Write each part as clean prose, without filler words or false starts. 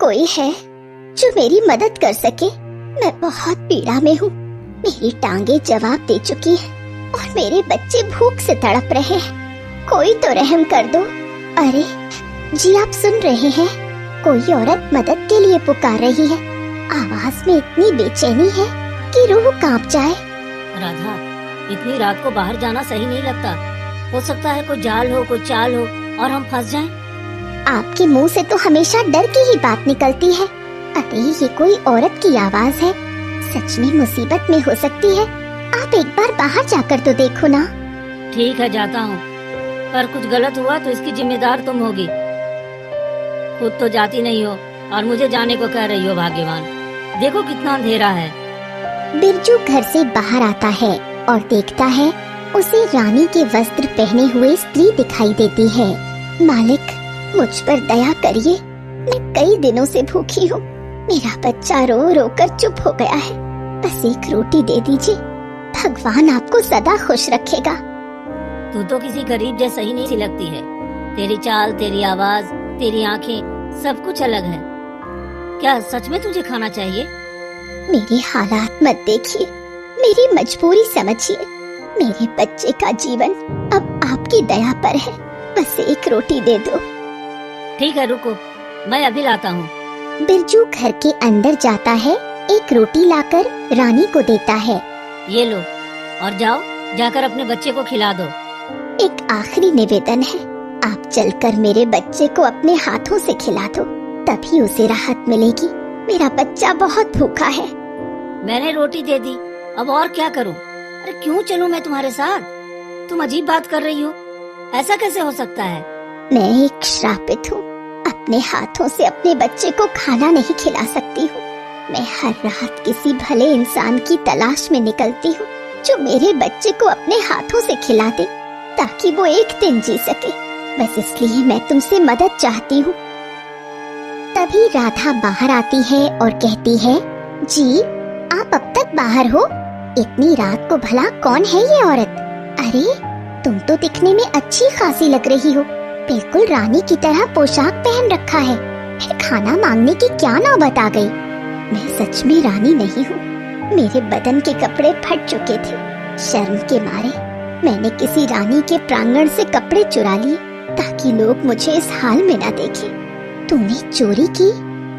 कोई है जो मेरी मदद कर सके? मैं बहुत पीड़ा में हूँ। मेरी टांगे जवाब दे चुकी हैं और मेरे बच्चे भूख से तड़प रहे हैं। कोई तो रहम कर दो। अरे जी, आप सुन रहे हैं? कोई औरत मदद के लिए पुकार रही है। आवाज में इतनी बेचैनी है कि रूह कांप जाए। राधा, इतनी रात को बाहर जाना सही नहीं लगता। हो सकता है कोई जाल हो, कोई चाल हो और हम फंस जाएं। आपके मुंह से तो हमेशा डर की ही बात निकलती है। अरे ये कोई औरत की आवाज है। सच में मुसीबत में हो सकती है। आप एक बार बाहर जाकर तो देखो ना। ठीक है, जाता हूँ, पर कुछ गलत हुआ तो इसकी जिम्मेदार तुम होगी। खुद तो जाती नहीं हो और मुझे जाने को कह रही हो। भाग्यवान, देखो कितना अंधेरा है। बिरजू घर से बाहर आता है और देखता है उसे रानी के वस्त्र पहने हुए स्त्री दिखाई देती है। मालिक, मुझ पर दया करिए। मैं कई दिनों से भूखी हूँ। मेरा बच्चा रो रो कर चुप हो गया है। बस एक रोटी दे दीजिए। भगवान आपको सदा खुश रखेगा। तू तो किसी गरीब जैसा ही नहीं सी लगती है। तेरी चाल, तेरी आवाज, तेरी आंखें, सब कुछ अलग है। क्या सच में तुझे खाना चाहिए? मेरे हालात मत देखिए, मेरी मजबूरी समझिए। मेरे बच्चे का जीवन अब आपकी दया पर है। बस एक रोटी दे दो। ठीक है, रुको, मैं अभी लाता हूँ। बिरजू घर के अंदर जाता है, एक रोटी लाकर रानी को देता है। ये लो और जाओ, जाकर अपने बच्चे को खिला दो। एक आखिरी निवेदन है, आप चलकर मेरे बच्चे को अपने हाथों से खिला दो, तभी उसे राहत मिलेगी। मेरा बच्चा बहुत भूखा है। मैंने रोटी दे दी, अब और क्या करूं? अरे क्यों चलूं मैं तुम्हारे साथ? तुम अजीब बात कर रही हो। ऐसा कैसे हो सकता है? मैं एक श्रापित हूँ। अपने हाथों से अपने बच्चे को खाना नहीं खिला सकती हूँ। मैं हर रात किसी भले इंसान की तलाश में निकलती हूँ जो मेरे बच्चे को अपने हाथों से खिला दे, ताकि वो एक दिन जी सके। बस इसलिए मैं तुमसे मदद चाहती हूँ। तभी राधा बाहर आती है और कहती है, जी आप अब तक बाहर हो? इतनी रात को भला कौन है ये औरत? अरे तुम तो दिखने में अच्छी खासी लग रही हो। बिल्कुल रानी की तरह पोशाक पहन रखा है। फिर खाना मांगने की क्या नौबत आ गई? मैं सच में रानी नहीं हूँ। मेरे बदन के कपड़े फट चुके थे। शर्म के मारे मैंने किसी रानी के प्रांगण से कपड़े चुरा लिए, ताकि लोग मुझे इस हाल में न देखें। तूने चोरी की,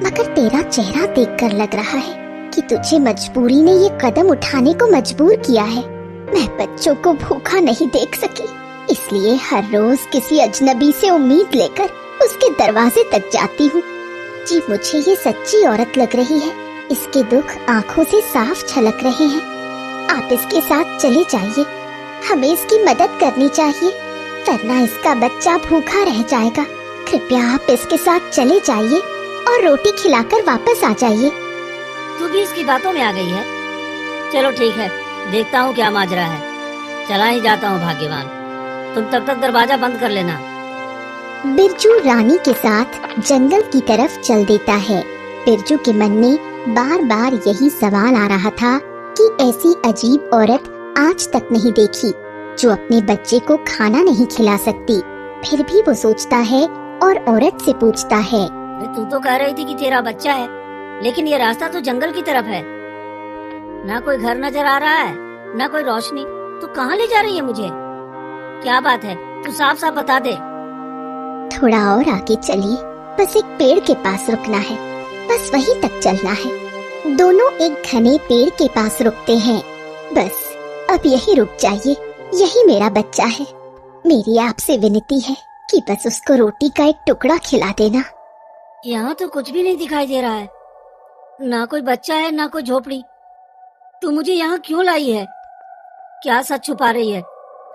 मगर तेरा चेहरा देखकर लग रहा है कि तुझे मजबूरी ने ये कदम उठाने को मजबूर किया है। मैं बच्चों को भूखा नहीं देख सकी, इसलिए हर रोज किसी अजनबी से उम्मीद लेकर उसके दरवाजे तक जाती हूँ। जी मुझे ये सच्ची औरत लग रही है। इसके दुख आँखों से साफ झलक रहे हैं। आप इसके साथ चले जाइए। हमें इसकी मदद करनी चाहिए, वरना इसका बच्चा भूखा रह जाएगा। कृपया आप इसके साथ चले जाइए और रोटी खिलाकर वापस आ जाइए। तू भी इसकी बातों में आ गई है। चलो ठीक है, देखता हूँ क्या माजरा है। चला ही जाता हूँ भाग्यवान। तुम तब तक दरवाजा बंद कर लेना। बिरजू रानी के साथ जंगल की तरफ चल देता है। बिरजू के मन में बार बार यही सवाल आ रहा था कि ऐसी अजीब औरत आज तक नहीं देखी जो अपने बच्चे को खाना नहीं खिला सकती। फिर भी वो सोचता है और औरत से पूछता है, तू तो कह रही थी कि तेरा बच्चा है, लेकिन ये रास्ता तो जंगल की तरफ है। ना कोई घर नजर आ रहा है, ना कोई रोशनी। तू कहाँ ले जा रही है मुझे? क्या बात है, तू साफ साफ बता दे। थोड़ा और आगे चलिए, बस एक पेड़ के पास रुकना है। बस वहीं तक चलना है। दोनों एक घने पेड़ के पास रुकते हैं। बस अब यही रुक जाइए, यही मेरा बच्चा है। मेरी आपसे विनती है कि बस उसको रोटी का एक टुकड़ा खिला देना। यहाँ तो कुछ भी नहीं दिखाई दे रहा है। ना कोई बच्चा है, ना कोई झोपड़ी। तू मुझे यहाँ क्यों लाई है? क्या सच छुपा रही है?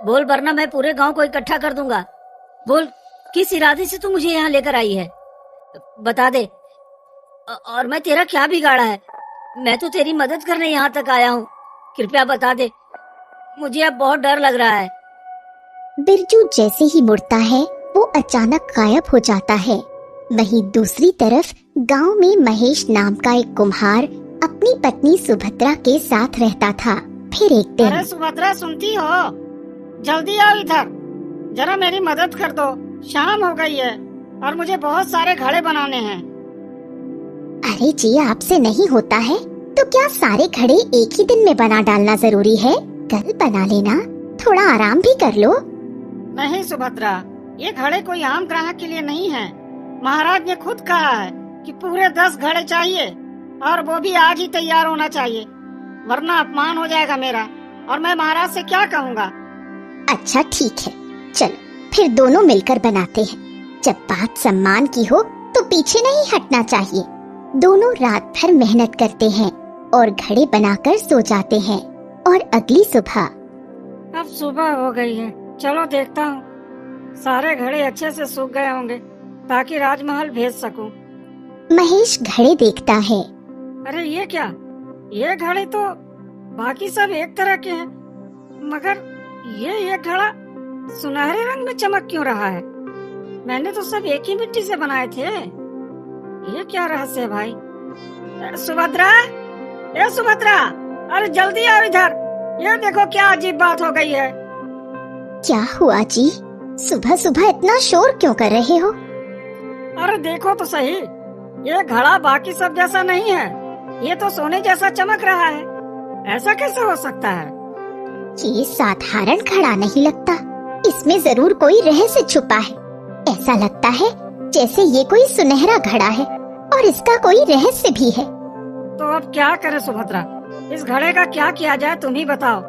बोल, वरना मैं पूरे गांव को इकट्ठा कर दूंगा। बोल, किस इरादे से तू मुझे यहाँ लेकर आई है? बता दे। और मैं तेरा क्या बिगाड़ा है? मैं तो तेरी मदद करने यहाँ तक आया हूँ। कृपया बता दे, मुझे अब बहुत डर लग रहा है। बिरजू जैसे ही मुड़ता है वो अचानक गायब हो जाता है। वहीं दूसरी तरफ गांव में महेश नाम का एक कुम्हार अपनी पत्नी सुभद्रा के साथ रहता था। फिर एक दिन, अरे सुभद्रा, सुनती हो? जल्दी आओ इधर, जरा मेरी मदद कर दो। शाम हो गई है और मुझे बहुत सारे घड़े बनाने हैं। अरे जी, आपसे नहीं होता है तो क्या सारे घड़े एक ही दिन में बना डालना जरूरी है? कल बना लेना, थोड़ा आराम भी कर लो। नहीं सुभद्रा, ये घड़े कोई आम ग्राहक के लिए नहीं है। महाराज ने खुद कहा है कि पूरे 10 घड़े चाहिए और वो भी आज ही तैयार होना चाहिए, वरना अपमान हो जाएगा मेरा और मैं महाराज से क्या कहूँगा। अच्छा ठीक है, चलो फिर दोनों मिलकर बनाते हैं। जब बात सम्मान की हो तो पीछे नहीं हटना चाहिए। दोनों रात भर मेहनत करते हैं और घड़े बनाकर सो जाते हैं। और अगली सुबह अब सुबह हो गई है, चलो देखता हूँ सारे घड़े अच्छे से सूख गए होंगे ताकि राजमहल भेज सकूं। महेश घड़े देखता है। अरे ये क्या, ये घड़े तो बाकी सब एक तरह के हैं, मगर ये घड़ा सुनहरे रंग में चमक क्यों रहा है? मैंने तो सब एक ही मिट्टी से बनाए थे। ये क्या रहस्य है भाई? सुभद्रा, ए सुभद्रा, अरे जल्दी आओ इधर। ये देखो क्या अजीब बात हो गई है। क्या हुआ जी? सुबह सुबह इतना शोर क्यों कर रहे हो? अरे देखो तो सही, ये घड़ा बाकी सब जैसा नहीं है, ये तो सोने जैसा चमक रहा है। ऐसा कैसे हो सकता है? ये साधारण घड़ा नहीं लगता, इसमें जरूर कोई रहस्य छुपा है। ऐसा लगता है जैसे ये कोई सुनहरा घड़ा है और इसका कोई रहस्य भी है। तो अब क्या करें सुभद्रा, इस घड़े का क्या किया जाए, तुम ही बताओ।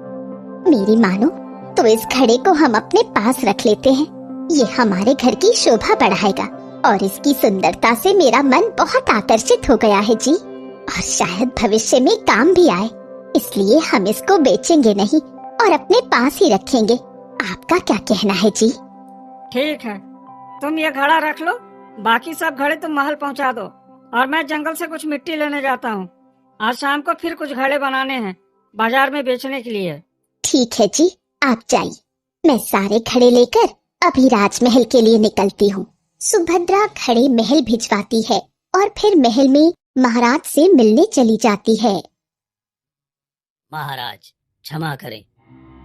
मेरी मानो तो इस घड़े को हम अपने पास रख लेते हैं। ये हमारे घर की शोभा बढ़ाएगा और इसकी सुंदरता से मेरा मन बहुत आकर्षित हो गया है जी, और शायद भविष्य में काम भी आए। इसलिए हम इसको बेचेंगे नहीं और अपने पास ही रखेंगे। आपका क्या कहना है जी? ठीक है, तुम ये घड़ा रख लो, बाकी सब घड़े तुम महल पहुंचा दो और मैं जंगल से कुछ मिट्टी लेने जाता हूँ। आज शाम को फिर कुछ घड़े बनाने हैं बाजार में बेचने के लिए। ठीक है जी, आप जाइए, मैं सारे घड़े लेकर अभी राजमहल के लिए निकलती हूँ। सुभद्रा घड़े महल भिजवाती है और फिर महल में महाराज से मिलने चली जाती है। महाराज क्षमा करें,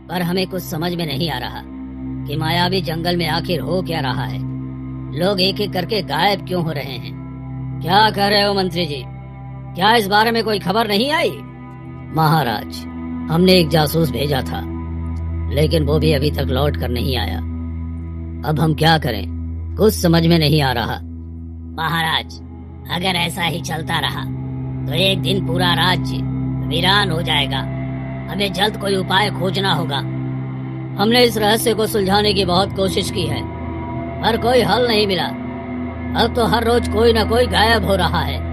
पर हमें कुछ समझ में नहीं आ रहा कि मायावी जंगल में आखिर हो क्या रहा है। लोग एक एक करके गायब क्यों हो रहे हैं? क्या कह रहे हो मंत्री जी? क्या इस बारे में कोई खबर नहीं आई? महाराज, हमने एक जासूस भेजा था, लेकिन वो भी अभी तक लौट कर नहीं आया। अब हम क्या करें, कुछ समझ में नहीं आ रहा। महाराज, अगर ऐसा ही चलता रहा तो एक दिन पूरा राज्य वीरान हो जाएगा। हमें जल्द कोई उपाय खोजना होगा। हमने इस रहस्य को सुलझाने की बहुत कोशिश की है, पर कोई हल नहीं मिला। अब तो हर रोज कोई न कोई गायब हो रहा है।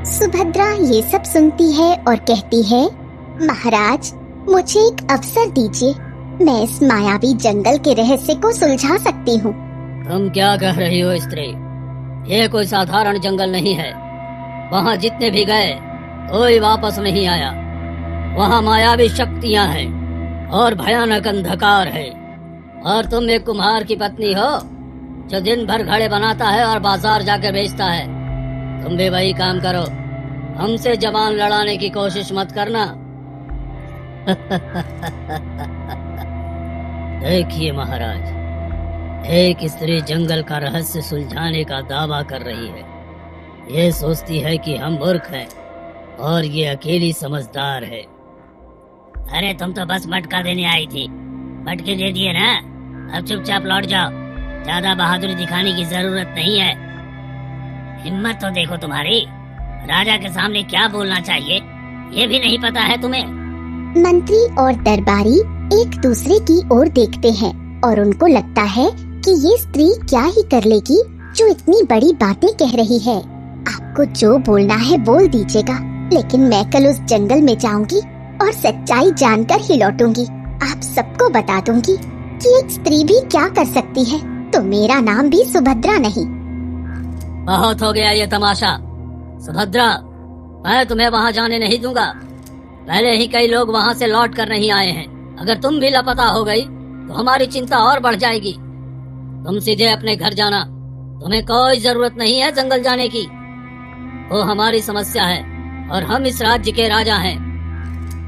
सुभद्रा ये सब सुनती है और कहती है, महाराज मुझे एक अवसर दीजिए, मैं इस मायावी जंगल के रहस्य को सुलझा सकती हूँ। तुम क्या कह रही हो स्त्री? ये कोई साधारण जंगल नहीं है। वहाँ जितने भी गए कोई वापस नहीं आया। वहाँ मायावी शक्तियाँ हैं और भयानक अंधकार है। और तुम एक कुम्हार की पत्नी हो जो दिन भर घड़े बनाता है और बाजार जाकर बेचता है। तुम भी वही काम करो, हमसे जबान लड़ाने की कोशिश मत करना। देखिए महाराज, एक स्त्री जंगल का रहस्य सुलझाने का दावा कर रही है। ये सोचती है कि हम मूर्ख हैं और ये अकेली समझदार है। अरे तुम तो बस मटका देने आई थी, मटके दे दिए ना, अब चुपचाप लौट जाओ। ज्यादा बहादुरी दिखाने की जरूरत नहीं है। हिम्मत तो देखो तुम्हारी, राजा के सामने क्या बोलना चाहिए ये भी नहीं पता है तुम्हें। मंत्री और दरबारी एक दूसरे की ओर देखते हैं और उनको लगता है कि ये स्त्री क्या ही कर लेगी जो इतनी बड़ी बातें कह रही है। आपको जो बोलना है बोल दीजिएगा, लेकिन मैं कल उस जंगल में जाऊंगी और सच्चाई जानकर ही लौटूंगी। आप सबको बता दूंगी कि एक स्त्री भी क्या कर सकती है, तो मेरा नाम भी सुभद्रा नहीं। बहुत हो गया ये तमाशा। सुभद्रा, मैं तुम्हें वहाँ जाने नहीं दूंगा। पहले ही कई लोग वहाँ से लौट कर नहीं आए हैं। अगर तुम भी लापता हो गई तो हमारी चिंता और बढ़ जाएगी। तुम सीधे अपने घर जाना, तुम्हें कोई जरूरत नहीं है जंगल जाने की। वो हमारी समस्या है और हम इस राज्य के राजा हैं।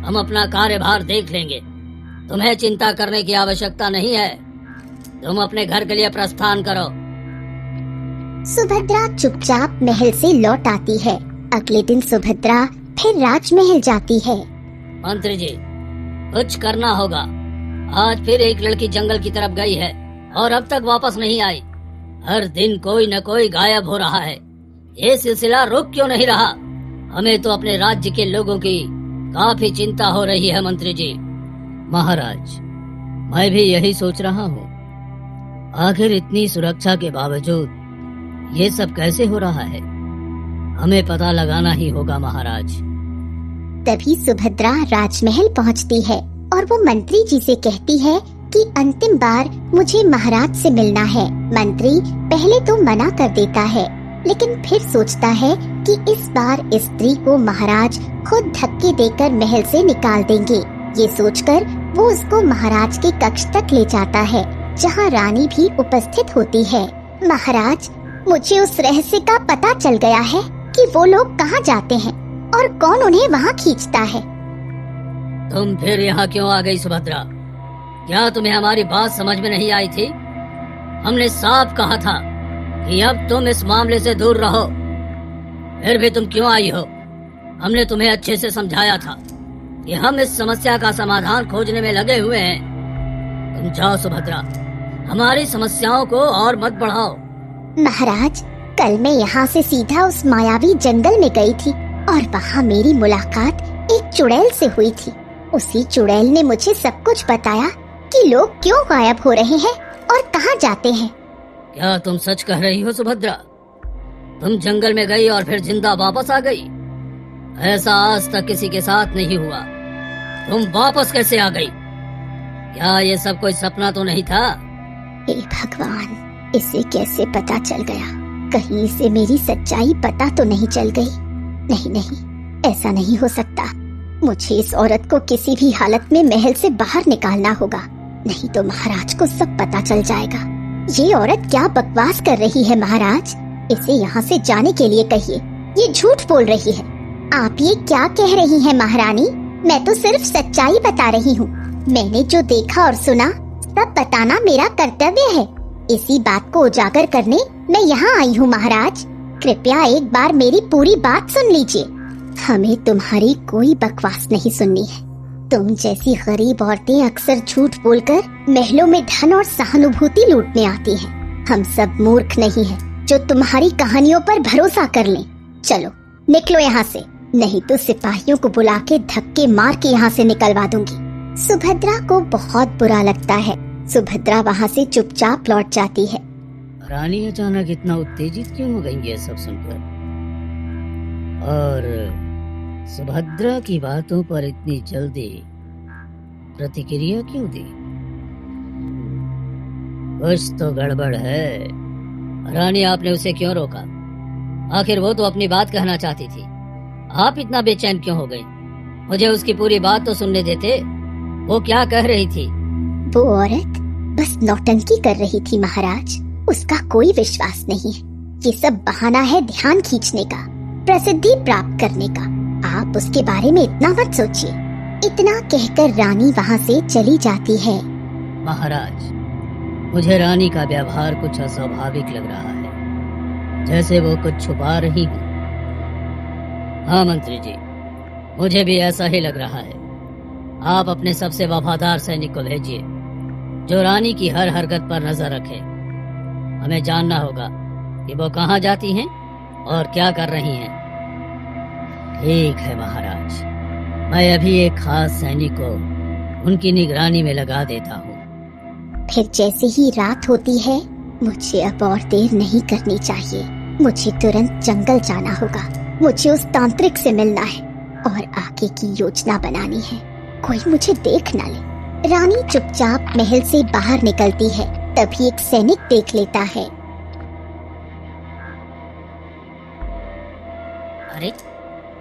हम अपना कार्यभार देख लेंगे, तुम्हें चिंता करने की आवश्यकता नहीं है। तुम अपने घर के लिए प्रस्थान करो। सुभद्रा चुपचाप महल से लौट आती है अगले दिन सुभद्रा फिर राजमहल जाती है। मंत्री जी, कुछ करना होगा। आज फिर एक लड़की जंगल की तरफ गई है और अब तक वापस नहीं आई। हर दिन कोई न कोई गायब हो रहा है। ये सिलसिला रुक क्यों नहीं रहा? हमें तो अपने राज्य के लोगों की काफी चिंता हो रही है मंत्री जी। महाराज, मैं भी यही सोच रहा हूँ। आखिर इतनी सुरक्षा के बावजूद ये सब कैसे हो रहा है? हमें पता लगाना ही होगा महाराज। तभी सुभद्रा राजमहल पहुंचती है और वो मंत्री जी से कहती है कि अंतिम बार मुझे महाराज से मिलना है। मंत्री पहले तो मना कर देता है, लेकिन फिर सोचता है कि इस बार स्त्री को महाराज खुद धक्के देकर महल से निकाल देंगे। ये सोचकर वो उसको महाराज के कक्ष तक ले जाता है, जहाँ रानी भी उपस्थित होती है। महाराज, मुझे उस रहस्य का पता चल गया है कि वो लोग कहाँ जाते हैं और कौन उन्हें वहाँ खींचता है। तुम फिर यहाँ क्यों आ गई सुभद्रा? क्या तुम्हें हमारी बात समझ में नहीं आई थी? हमने साफ कहा था कि अब तुम इस मामले से दूर रहो। फिर भी तुम क्यों आई हो? हमने तुम्हें अच्छे से समझाया था कि हम इस समस्या का समाधान खोजने में लगे हुए हैं। तुम जाओ सुभद्रा, हमारी समस्याओं को और मत बढ़ाओ। महाराज, कल मैं यहाँ से सीधा उस मायावी जंगल में गई थी और वहाँ मेरी मुलाकात एक चुड़ैल से हुई थी। उसी चुड़ैल ने मुझे सब कुछ बताया कि लोग क्यों गायब हो रहे हैं और कहाँ जाते हैं। क्या तुम सच कह रही हो सुभद्रा? तुम जंगल में गई और फिर जिंदा वापस आ गई? ऐसा आज तक किसी के साथ नहीं हुआ। तुम वापस कैसे आ गई? क्या ये सब कोई सपना तो नहीं था? हे भगवान, इसे कैसे पता चल गया? कहीं इसे मेरी सच्चाई पता तो नहीं चल गई? नहीं नहीं, ऐसा नहीं हो सकता। मुझे इस औरत को किसी भी हालत में महल से बाहर निकालना होगा, नहीं तो महाराज को सब पता चल जाएगा। ये औरत क्या बकवास कर रही है महाराज? इसे यहाँ से जाने के लिए कहिए। ये झूठ बोल रही है। आप ये क्या कह रही हैं महारानी? मैं तो सिर्फ सच्चाई बता रही हूँ। मैंने जो देखा और सुना सब बताना मेरा कर्तव्य है। इसी बात को उजागर करने मैं यहाँ आई हूँ महाराज। कृपया एक बार मेरी पूरी बात सुन लीजिए। हमें तुम्हारी कोई बकवास नहीं सुननी है। तुम जैसी गरीब औरतें अक्सर झूठ बोलकर महलों में धन और सहानुभूति लूटने आती हैं। हम सब मूर्ख नहीं हैं जो तुम्हारी कहानियों पर भरोसा कर लें। चलो निकलो यहाँ से, नहीं तो सिपाहियों को बुला के धक्के मार के यहाँ से निकलवा दूंगी। सुभद्रा को बहुत बुरा लगता है। सुभद्रा वहाँ से चुपचाप लौट जाती है। रानी अचानक इतना उत्तेजित क्यों हो गई ये सब सुनकर? और सुभद्रा की बातों पर इतनी जल्दी प्रतिक्रिया क्यों दी? कुछ तो गड़बड़ है। रानी, आपने उसे क्यों रोका? आखिर वो तो अपनी बात कहना चाहती थी। आप इतना बेचैन क्यों हो गई? मुझे उसकी पूरी बात तो सुनने देते। वो क्या कह रही थी? वो औरत बस नौटंकी कर रही थी महाराज। उसका कोई विश्वास नहीं है। ये सब बहाना है ध्यान खींचने का, प्रसिद्धि प्राप्त करने का। आप उसके बारे में इतना मत सोचिए। इतना कहकर रानी वहाँ से चली जाती है। महाराज, मुझे रानी का व्यवहार कुछ अस्वाभाविक लग रहा है, जैसे वो कुछ छुपा रही हो। हाँ मंत्री जी, मुझे भी ऐसा ही लग रहा है। आप अपने सबसे वफादार सैनिक को भेजिए जो रानी की हर हरकत पर नजर रखे। हमें जानना होगा कि वो कहाँ जाती हैं और क्या कर रही हैं। ठीक है महाराज, मैं अभी एक खास सैनिक को उनकी निगरानी में लगा देता हूँ। फिर जैसे ही रात होती है, मुझे अब और देर नहीं करनी चाहिए। मुझे तुरंत जंगल जाना होगा। मुझे उस तांत्रिक से मिलना है और आगे की योजना बनानी है। कोई मुझे देख न ले। रानी चुपचाप महल से बाहर निकलती है। तभी एक सैनिक देख लेता है। अरे,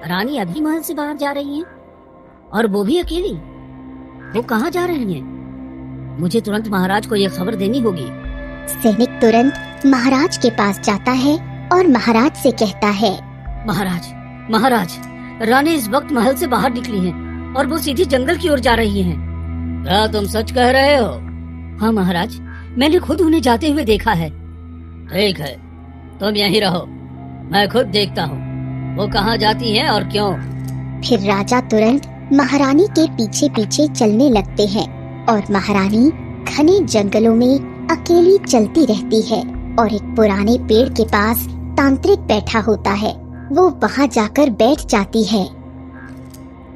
रानी अभी महल से बाहर जा रही हैं और वो भी अकेली। वो कहाँ जा रही हैं? मुझे तुरंत महाराज को ये खबर देनी होगी। सैनिक तुरंत महाराज के पास जाता है और महाराज से कहता है, महाराज, महाराज, रानी इस वक्त महल से बाहर निकली हैं और वो सीधी जंगल की ओर जा रही हैं। क्या तुम सच कह रहे हो? हाँ महाराज, मैंने खुद उन्हें जाते हुए देखा है। ठीक है, तुम यहीं रहो, मैं खुद देखता हूँ। वो कहाँ जाती हैं और क्यों? फिर राजा तुरंत महारानी के पीछे पीछे चलने लगते हैं और महारानी घने जंगलों में अकेली चलती रहती है और एक पुराने पेड़ के पास तांत्रिक बैठा होता है। वो वहाँ जाकर बैठ जाती है।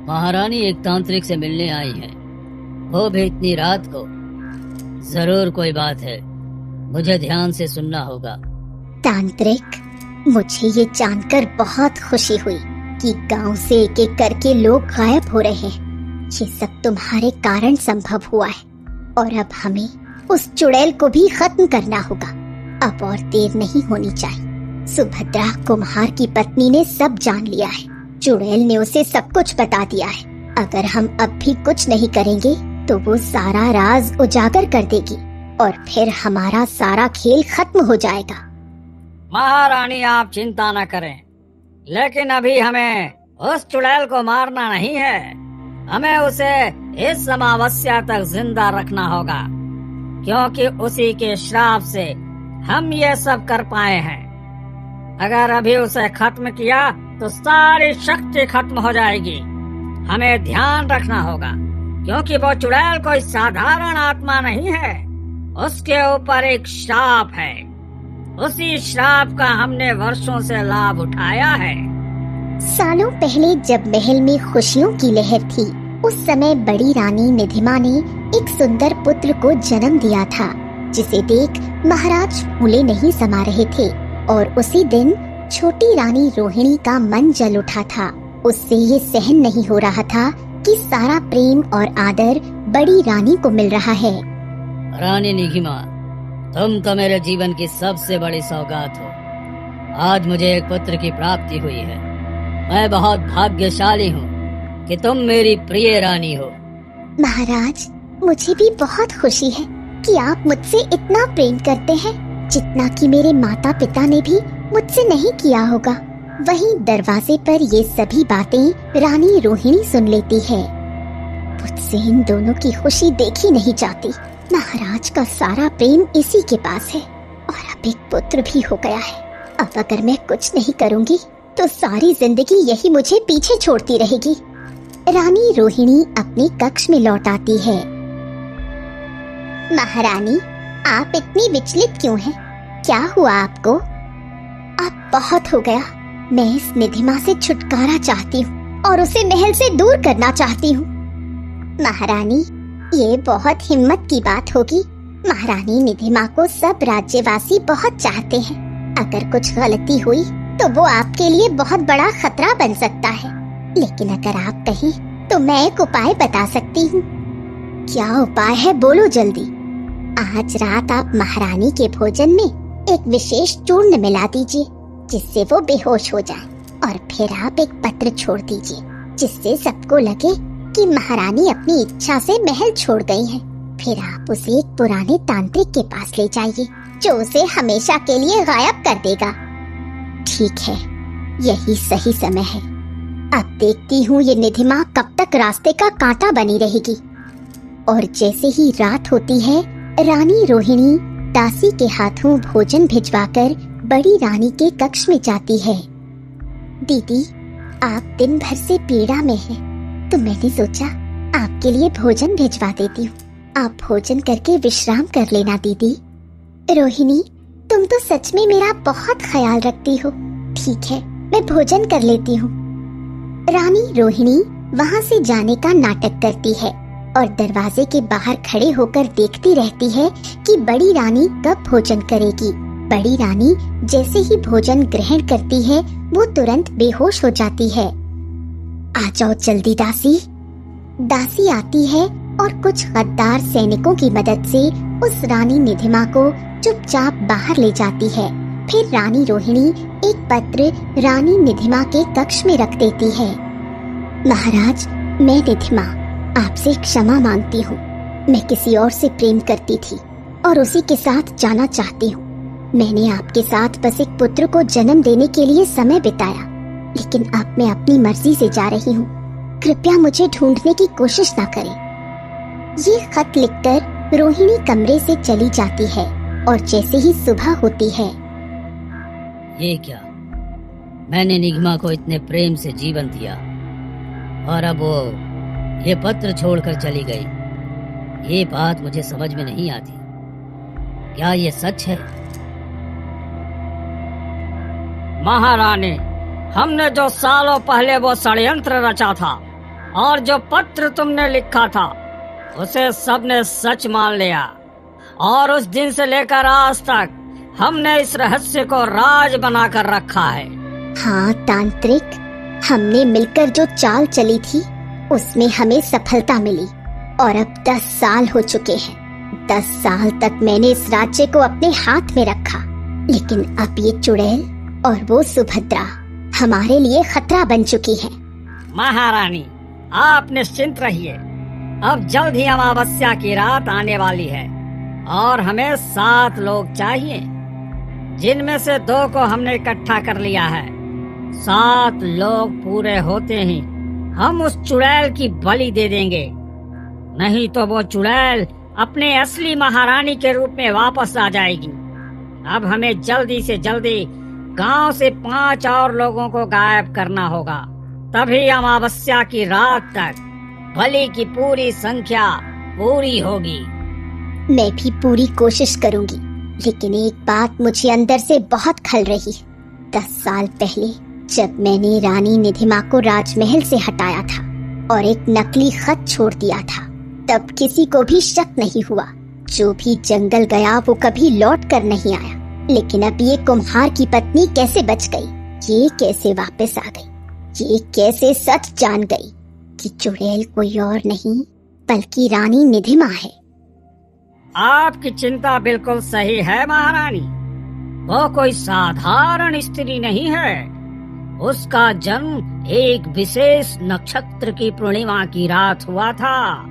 महारानी एक तांत्रिक से मिलने आई है, वो भी इतनी रात को। जरूर कोई बात है, मुझे ध्यान से सुनना होगा। तांत्रिक, मुझे ये जानकर बहुत खुशी हुई कि गांव से एक एक करके लोग गायब हो रहे हैं। ये सब तुम्हारे कारण संभव हुआ है और अब हमें उस चुड़ैल को भी खत्म करना होगा। अब और देर नहीं होनी चाहिए। सुभद्रा कुम्हार की पत्नी ने सब जान लिया है। चुड़ैल ने उसे सब कुछ बता दिया है। अगर हम अब भी कुछ नहीं करेंगे तो वो सारा राज उजागर कर देगी और फिर हमारा सारा खेल खत्म हो जाएगा। महारानी, आप चिंता न करें, लेकिन अभी हमें उस चुड़ैल को मारना नहीं है। हमें उसे इस अमावस्या तक जिंदा रखना होगा, क्योंकि उसी के श्राप से हम ये सब कर पाए हैं। अगर अभी उसे खत्म किया तो सारी शक्ति खत्म हो जाएगी। हमें ध्यान रखना होगा, क्योंकि वो चुड़ैल कोई साधारण आत्मा नहीं है। उसके ऊपर एक श्राप है। उसी श्राप का हमने वर्षों से लाभ उठाया है। सालों पहले जब महल में खुशियों की लहर थी, उस समय बड़ी रानी निधिमा ने एक सुंदर पुत्र को जन्म दिया था, जिसे देख महाराज फूले नहीं समा रहे थे। और उसी दिन छोटी रानी रोहिणी का मन जल उठा था। उससे ये सहन नहीं हो रहा था कि सारा प्रेम और आदर बड़ी रानी को मिल रहा है। रानी निधिमा, तुम तो मेरे जीवन की सबसे बड़ी सौगात हो। आज मुझे एक पुत्र की प्राप्ति हुई है। मैं बहुत भाग्यशाली हूँ कि तुम मेरी प्रिय रानी हो। महाराज, मुझे भी बहुत खुशी है कि आप मुझसे इतना प्रेम करते हैं, जितना कि मेरे माता पिता ने भी मुझसे नहीं किया होगा। वहीं दरवाजे पर ये सभी बातें रानी रोहिणी सुन लेती है। मुझसे इन दोनों की खुशी देखी नहीं जाती। महाराज का सारा प्रेम इसी के पास है और अब एक पुत्र भी हो गया है। अब अगर मैं कुछ नहीं करूँगी तो सारी जिंदगी यही मुझे पीछे छोड़ती रहेगी। रानी रोहिणी अपने कक्ष में लौट आती है। महारानी, आप इतनी विचलित क्यों हैं? क्या हुआ आपको? अब बहुत हो गया। मैं इस निधिमा से छुटकारा चाहती हूँ और उसे महल से दूर करना चाहती हूँ। महारानी, ये बहुत हिम्मत की बात होगी। महारानी निधिमा को सब राज्यवासी बहुत चाहते हैं। अगर कुछ गलती हुई तो वो आपके लिए बहुत बड़ा खतरा बन सकता है। लेकिन अगर आप कहें तो मैं एक उपाय बता सकती हूँ। क्या उपाय है? बोलो जल्दी। आज रात आप महारानी के भोजन में एक विशेष चूर्ण मिला दीजिए, जिससे वो बेहोश हो जाए, और फिर आप एक पत्र छोड़ दीजिए, जिससे सबको लगे कि महारानी अपनी इच्छा से महल छोड़ गई हैं। फिर आप उसे एक पुराने तांत्रिक के पास ले जाइए, जो उसे हमेशा के लिए गायब कर देगा। ठीक है, यही सही समय है। अब देखती हूँ ये निधिमा कब तक रास्ते का कांटा बनी रहेगी। और जैसे ही रात होती है, रानी रोहिणी दासी के हाथों भोजन भिजवाकर बड़ी रानी के कक्ष में जाती है। दीदी, आप दिन भर से पीड़ा में हैं, तो मैंने सोचा आपके लिए भोजन भिजवा देती हूँ। आप भोजन करके विश्राम कर लेना दीदी। रोहिणी, तुम तो सच में मेरा बहुत ख्याल रखती हो। ठीक है, मैं भोजन कर लेती हूँ। रानी रोहिणी वहाँ से जाने का नाटक करती है और दरवाजे के बाहर खड़े होकर देखती रहती है कि बड़ी रानी कब भोजन करेगी। बड़ी रानी जैसे ही भोजन ग्रहण करती है, वो तुरंत बेहोश हो जाती है। आ जाओ जल्दी दासी। दासी आती है और कुछ गद्दार सैनिकों की मदद से उस रानी निधिमा को चुपचाप बाहर ले जाती है। फिर रानी रोहिणी एक पत्र रानी निधिमा के कक्ष में रख देती है। महाराज, मैं निधिमा आपसे क्षमा मांगती हूँ। मैं किसी और से प्रेम करती थी और उसी के साथ जाना चाहती हूँ। मैंने आपके साथ बस एक पुत्र को जन्म देने के लिए समय बिताया, लेकिन अब मैं अपनी मर्जी से जा रही हूँ। कृपया मुझे ढूंढने की कोशिश ना करें। ये खत लिखकर रोहिणी कमरे से चली जाती है और जैसे ही सुबह होती है। ये क्या? मैंने निगमा को इतने प्रेम से जीवन दिया और अब वो ये पत्र छोड़कर चली गई। ये बात मुझे समझ में नहीं आती। क्या ये सच है? महारानी, हमने जो सालों पहले वो षड्यंत्र रचा था और जो पत्र तुमने लिखा था उसे सबने सच मान लिया, और उस दिन से लेकर आज तक हमने इस रहस्य को राज बनाकर रखा है। हाँ तांत्रिक, हमने मिलकर जो चाल चली थी उसमें हमें सफलता मिली और अब 10 साल हो चुके हैं। 10 साल तक मैंने इस राज्य को अपने हाथ में रखा, लेकिन अब ये चुड़ैल और वो सुभद्रा हमारे लिए खतरा बन चुकी है। महारानी, आप निश्चिंत रहिए। अब जल्द ही अमावस्या की रात आने वाली है और हमें 7 लोग चाहिए, जिनमें से 2 को हमने इकट्ठा कर लिया है। 7 लोग पूरे होते ही हम उस चुड़ैल की बलि दे देंगे, नहीं तो वो चुड़ैल अपने असली महारानी के रूप में वापस आ जाएगी। अब हमें जल्दी से जल्दी गांव से 5 और लोगों को गायब करना होगा, तभी अमावस्या की रात तक बलि की पूरी संख्या पूरी होगी। मैं भी पूरी कोशिश करूंगी, लेकिन एक बात मुझे अंदर से बहुत खल रही है। 10 साल पहले जब मैंने रानी निधिमा को राजमहल से हटाया था और एक नकली खत छोड़ दिया था, तब किसी को भी शक नहीं हुआ। जो भी जंगल गया वो कभी लौट कर नहीं आया। लेकिन अब ये कुम्हार की पत्नी कैसे बच गई? ये कैसे वापस आ गई? ये कैसे सच जान गई कि चुड़ैल कोई और नहीं बल्कि रानी निधिमा है? आपकी चिंता बिल्कुल सही है महारानी। वो कोई साधारण स्त्री नहीं है। उसका जन्म एक विशेष नक्षत्र की पूर्णिमा की रात हुआ था,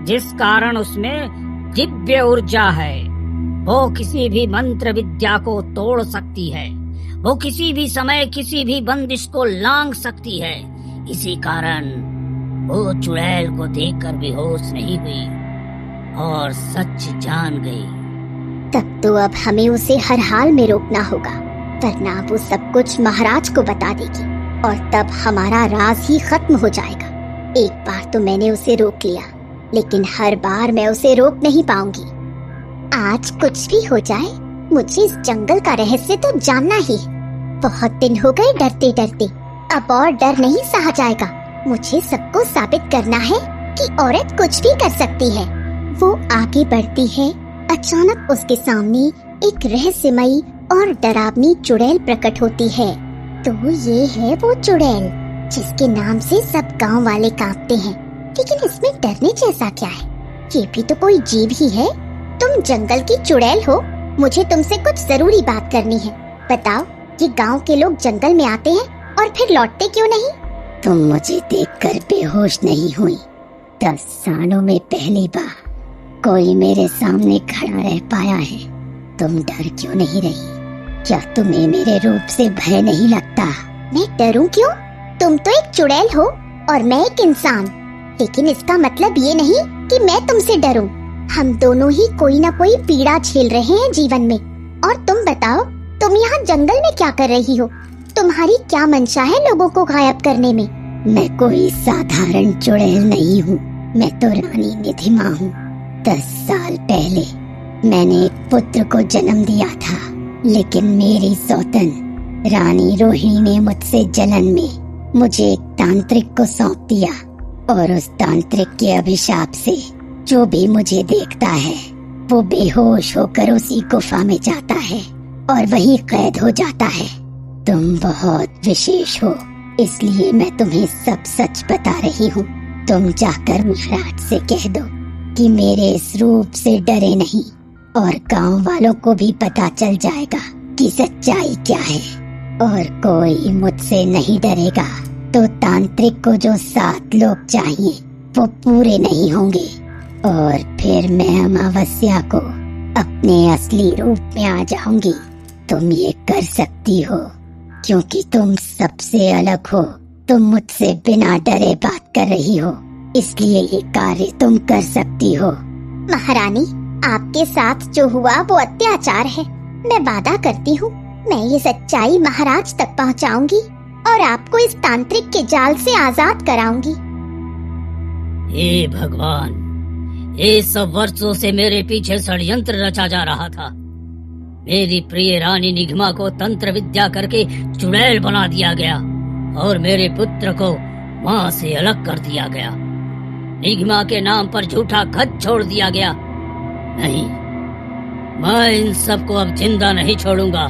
जिस कारण उसमें दिव्य ऊर्जा है। वो किसी भी मंत्र विद्या को तोड़ सकती है। वो किसी भी समय किसी भी बंदिश को लांघ सकती है। इसी कारण वो चुड़ैल को देखकर बेहोश नहीं हुई और सच जान गई। तब तो अब हमें उसे हर हाल में रोकना होगा, वरना वो सब कुछ महाराज को बता देगी और तब हमारा राज ही खत्म हो जाएगा। एक बार तो मैंने उसे रोक लिया, लेकिन हर बार मैं उसे रोक नहीं पाऊंगी। आज कुछ भी हो जाए, मुझे इस जंगल का रहस्य तो जानना ही। बहुत दिन हो गए डरते डरते, अब और डर नहीं सहा जाएगा। मुझे सबको साबित करना है कि औरत कुछ भी कर सकती है। वो आगे बढ़ती है, अचानक उसके सामने एक रहस्यमयी और डरावनी चुड़ैल प्रकट होती है। तो ये है वो चुड़ैल जिसके नाम से सब गांव वाले कांपते हैं। लेकिन इसमें डरने जैसा क्या है? ये भी तो कोई जीव ही है। तुम जंगल की चुड़ैल हो, मुझे तुमसे कुछ जरूरी बात करनी है। बताओ, ये गांव के लोग जंगल में आते हैं और फिर लौटते क्यों नहीं? तुम मुझे देखकर बेहोश नहीं हुई। 10 सालों में पहली बार कोई मेरे सामने खड़ा रह पाया है। तुम डर क्यों नहीं रही? क्या तुम्हें मेरे रूप से भय नहीं लगता? मैं डरूं क्यों? तुम तो एक चुड़ैल हो और मैं एक इंसान, लेकिन इसका मतलब ये नहीं कि मैं तुमसे डरूं। हम दोनों ही कोई ना कोई पीड़ा झेल रहे हैं जीवन में। और तुम बताओ, तुम यहाँ जंगल में क्या कर रही हो? तुम्हारी क्या मंशा है लोगों को गायब करने में? मैं कोई साधारण चुड़ैल नहीं हूँ, मैं तो रानी निधिमा हूँ। 10 साल पहले मैंने एक पुत्र को जन्म दिया था, लेकिन मेरी सौतन रानी रोहिणी ने मुझसे जलन में मुझे एक तांत्रिक को सौंप दिया और उस तांत्रिक के अभिशाप से जो भी मुझे देखता है वो बेहोश होकर उसी गुफा में जाता है और वही कैद हो जाता है। तुम बहुत विशेष हो, इसलिए मैं तुम्हें सब सच बता रही हूँ। तुम जाकर महाराज से कह दो कि मेरे इस रूप से डरे नहीं, और गांव वालों को भी पता चल जाएगा कि सच्चाई क्या है और कोई मुझसे नहीं डरेगा। तो तांत्रिक को जो 7 लोग चाहिए वो पूरे नहीं होंगे और फिर मैं अमावस्या को अपने असली रूप में आ जाऊंगी। तुम ये कर सकती हो क्योंकि तुम सबसे अलग हो। तुम मुझसे बिना डरे बात कर रही हो, इसलिए ये कार्य तुम कर सकती हो। महारानी, आपके साथ जो हुआ वो अत्याचार है। मैं वादा करती हूँ मैं ये सच्चाई महाराज तक पहुंचाऊंगी और आपको इस तांत्रिक के जाल से आजाद कराऊंगी। हे भगवान, ये सब वर्षों से मेरे पीछे षड्यंत्र रचा जा रहा था। मेरी प्रिय रानी निगमा को तंत्र विद्या करके चुड़ैल बना दिया गया और मेरे पुत्र को माँ से अलग कर दिया गया। निगमा के नाम पर झूठा खत छोड़ दिया गया। नहीं, मैं इन सबको अब जिंदा नहीं छोड़ूंगा।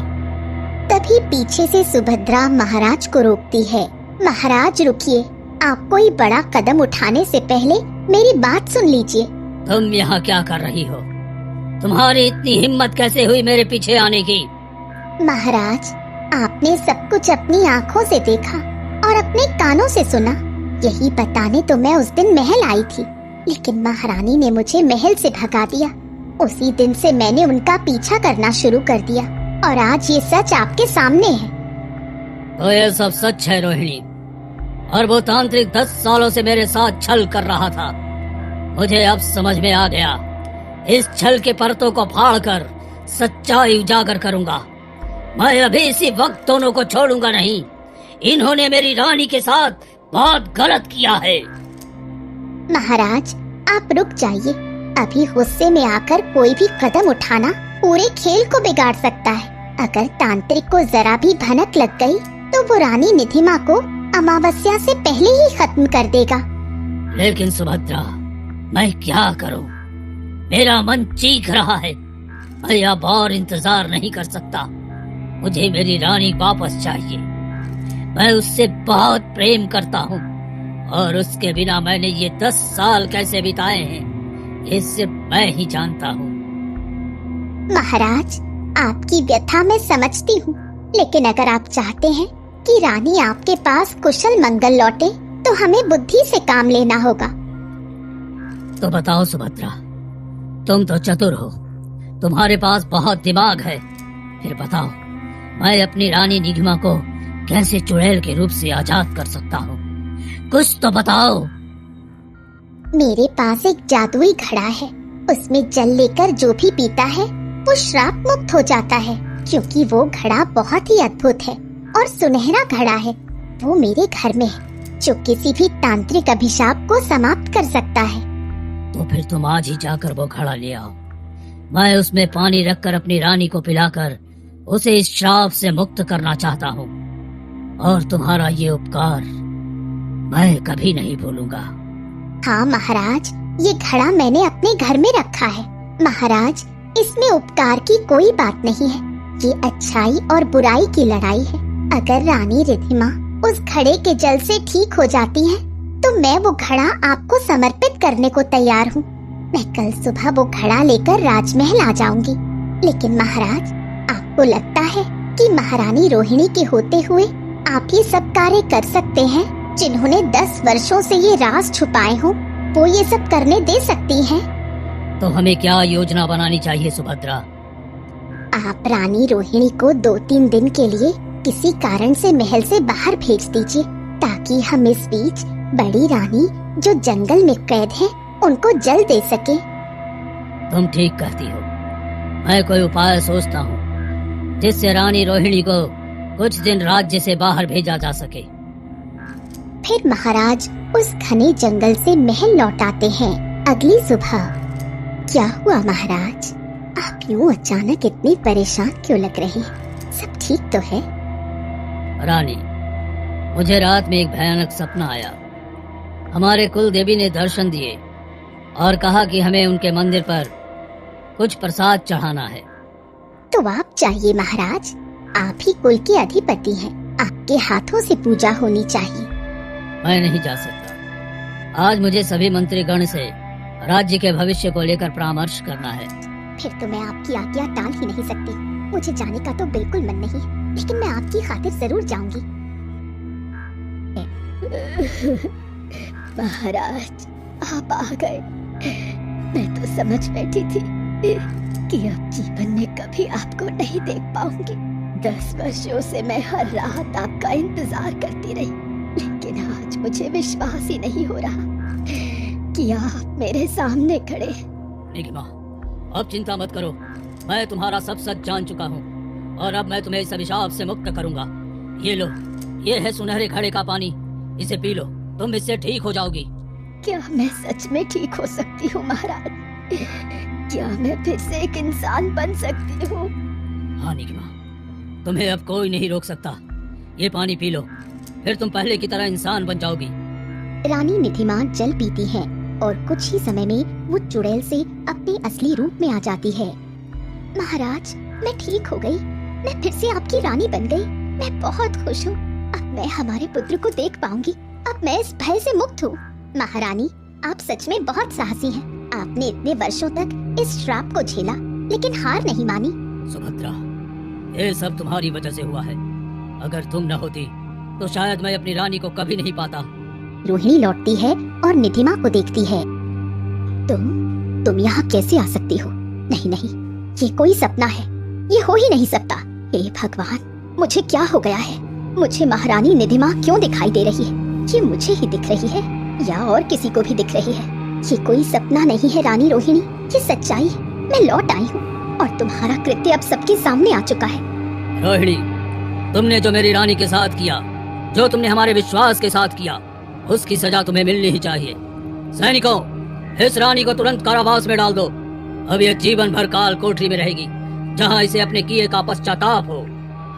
तभी पीछे से सुभद्रा महाराज को रोकती है। महाराज रुकिए, आप कोई बड़ा कदम उठाने से पहले मेरी बात सुन लीजिए। तुम यहाँ क्या कर रही हो? तुम्हारी इतनी हिम्मत कैसे हुई मेरे पीछे आने की? महाराज, आपने सब कुछ अपनी आँखों से देखा और अपने कानों से सुना। यही बताने तो मैं उस दिन महल आई थी, लेकिन महारानी ने मुझे महल से भगा दिया। उसी दिन से मैंने उनका पीछा करना शुरू कर दिया और आज ये सच आपके सामने है। तो ये सब सच है रोहिणी, और वो तांत्रिक 10 सालों से मेरे साथ छल कर रहा था। मुझे अब समझ में आ गया। इस छल के परतों को फाड़कर सच्चाई उजागर करूंगा। मैं अभी इसी वक्त दोनों को छोड़ूंगा नहीं। इन्होंने मेरी रानी के साथ बहुत गलत किया है। महाराज, आप रुक जाइए। अभी गुस्से में आकर कोई भी कदम उठाना पूरे खेल को बिगाड़ सकता है। अगर तांत्रिक को जरा भी भनक लग गई तो वो रानी निधिमा को अमावस्या से पहले ही खत्म कर देगा। लेकिन सुभद्रा, मैं क्या करूं? मेरा मन चीख रहा है। मैं अब और इंतजार नहीं कर सकता। मुझे मेरी रानी वापस चाहिए। मैं उससे बहुत प्रेम करता हूँ और उसके बिना मैंने ये 10 साल कैसे बिताए हैं ये सिर्फ मैं ही जानता हूँ। महाराज, आपकी व्यथा मैं समझती हूँ, लेकिन अगर आप चाहते हैं कि रानी आपके पास कुशल मंगल लौटे तो हमें बुद्धि से काम लेना होगा। तो बताओ सुभद्रा, तुम तो चतुर हो, तुम्हारे पास बहुत दिमाग है। फिर बताओ, मैं अपनी रानी निगमा को कैसे चुड़ैल के रूप से आजाद कर सकता हूँ? कुछ तो बताओ। मेरे पास एक जादुई घड़ा है। उसमें जल लेकर जो भी पीता है वो श्राप मुक्त हो जाता है, क्योंकि वो घड़ा बहुत ही अद्भुत है और सुनहरा घड़ा है। वो मेरे घर में है, जो किसी भी तांत्रिक अभिशाप को समाप्त कर सकता है। तो फिर तुम आज ही जाकर वो घड़ा ले आओ। मैं उसमें पानी रखकर अपनी रानी को पिलाकर उसे इस श्राप से मुक्त करना चाहता हूँ, और तुम्हारा ये उपकार मैं कभी नहीं भूलूंगा। हाँ महाराज, ये घड़ा मैंने अपने घर में रखा है। महाराज, इसमें उपकार की कोई बात नहीं है। ये अच्छाई और बुराई की लड़ाई है। अगर रानी रिधिमा उस घड़े के जल से ठीक हो जाती है तो मैं वो घड़ा आपको समर्पित करने को तैयार हूँ। मैं कल सुबह वो घड़ा लेकर राजमहल आ जाऊंगी। लेकिन महाराज, आपको लगता है कि महारानी रोहिणी के होते हुए आप ये सब कार्य कर सकते हैं? जिन्होंने 10 वर्षों से ये राज छुपाए हों, वो ये सब करने दे सकती हैं? तो हमें क्या योजना बनानी चाहिए सुभद्रा? आप रानी रोहिणी को 2-3 दिन के लिए किसी कारण से महल से बाहर भेज दीजिए, ताकि हम इस बीच बड़ी रानी जो जंगल में कैद है उनको जल दे सके। तुम ठीक कहती हो। मैं कोई उपाय सोचता हूँ जिससे रानी रोहिणी को कुछ दिन राज्य से बाहर भेजा जा सके। फिर महाराज उस घने जंगल से महल लौट आते हैं। अगली सुबह। क्या हुआ महाराज? आप यूं अचानक इतनी परेशान क्यों लग रहे हैं? सब ठीक तो है? रानी, मुझे रात में एक भयानक सपना आया। हमारे कुल देवी ने दर्शन दिए और कहा कि हमें उनके मंदिर पर कुछ प्रसाद चढ़ाना है। तो आप चाहिए महाराज, आप ही कुल के अधिपति हैं। आपके हाथों से पूजा होनी चाहिए। मैं नहीं जा सकता। आज मुझे सभी मंत्रीगण से राज्य के भविष्य को लेकर परामर्श करना है। फिर तो मैं आपकी आज्ञा टाल ही नहीं सकती। मुझे जाने का तो बिल्कुल मन नहीं है, लेकिन मैं आपकी खातिर जरूर जाऊंगी। महाराज, आप आ गए। मैं तो समझ बैठी थी कि अब जीवन में कभी आपको नहीं देख पाऊंगी। 10 वर्षों से मैं हर रात आपका इंतजार करती रही, लेकिन आज मुझे विश्वास ही नहीं हो रहा कि आप मेरे सामने खड़े। निगमा, अब चिंता मत करो। मैं तुम्हारा सब सच जान चुका हूँ और अब मैं तुम्हें इस अभिशाप से मुक्त करूंगा। ये लो, ये है सुनहरे घड़े का पानी, इसे पी लो, तुम इससे ठीक हो जाओगी। क्या मैं सच में ठीक हो सकती हूँ महाराज? क्या मैं फिर से एक इंसान बन सकती हूँ? हाँ निगिमा, तुम्हें अब कोई नहीं रोक सकता। ये पानी पी लो, फिर तुम पहले की तरह इंसान बन जाओगी। रानी निधिमा जल पीती है और कुछ ही समय में वो चुड़ैल से अपने असली रूप में आ जाती है। महाराज, मैं ठीक हो गई, मैं फिर से आपकी रानी बन गई। मैं बहुत खुश हूँ। अब मैं हमारे पुत्र को देख पाऊंगी। अब मैं इस भय से मुक्त हूँ। महारानी, आप सच में बहुत साहसी हैं। आपने इतने वर्षों तक इस श्राप को झेला, लेकिन हार नहीं मानी। सुभद्रा, ये सब तुम्हारी वजह से हुआ है। अगर तुम न होती तो शायद मैं अपनी रानी को कभी नहीं पाता। रोहिणी लौटती है और निधिमा को देखती है। तुम यहाँ कैसे आ सकती हो? नहीं नहीं, ये कोई सपना है, ये हो ही नहीं सकता। हे भगवान, मुझे क्या हो गया है? मुझे महारानी निधिमा क्यों दिखाई दे रही है? ये मुझे ही दिख रही है या और किसी को भी दिख रही है? ये कोई सपना नहीं है रानी रोहिणी, ये सच्चाई है। मैं लौट आई हूँ और तुम्हारा कृत्य अब सबके सामने आ चुका है। रोहिणी, तुमने जो मेरी रानी के साथ किया, जो तुमने हमारे विश्वास के साथ किया, उसकी सजा तुम्हें मिलनी ही चाहिए। सैनिकों, इस रानी को तुरंत कारावास में डाल दो। अब यह जीवन भर काल कोठरी में रहेगी, जहाँ इसे अपने किए का पश्चाताप हो।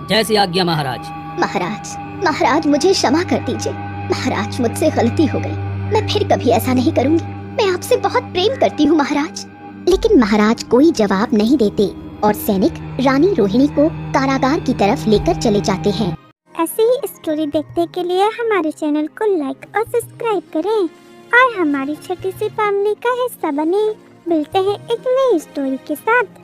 जैसी आज्ञा महाराज। महाराज, मुझे क्षमा कर दीजिए। महाराज, मुझसे गलती हो गई, मैं फिर कभी ऐसा नहीं करूंगी। मैं आपसे बहुत प्रेम करती हूँ महाराज। लेकिन महाराज कोई जवाब नहीं देते और सैनिक रानी रोहिणी को कारागार की तरफ लेकर चले जाते हैं। ऐसी ही स्टोरी देखने के लिए हमारे चैनल को लाइक और सब्सक्राइब करें और हमारी छोटी सी फैमिली का हिस्सा बने। मिलते हैं एक नई स्टोरी के साथ।